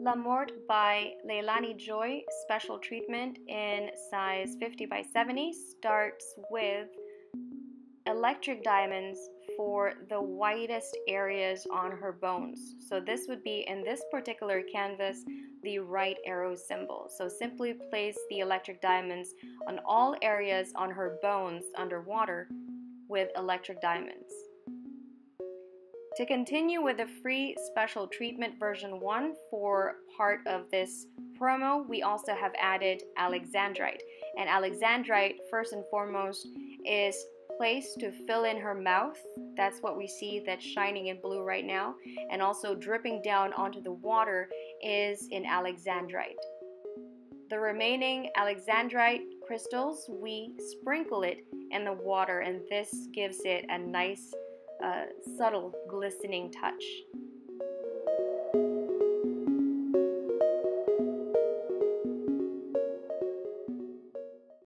La Mort by Leilani Joy special treatment in size 50 by 70 starts with electric diamonds for the whitest areas on her bones. So this would be, in this particular canvas, the right arrow symbol. So simply place the electric diamonds on all areas on her bones underwater with electric diamonds. To continue with the free special treatment version 1 for part of this promo, we also have added alexandrite. And alexandrite, first and foremost, is placed to fill in her mouth. That's what we see that's shining in blue right now. And also dripping down onto the water is in alexandrite. The remaining alexandrite crystals, we sprinkle it in the water, and this gives it a nice subtle glistening touch.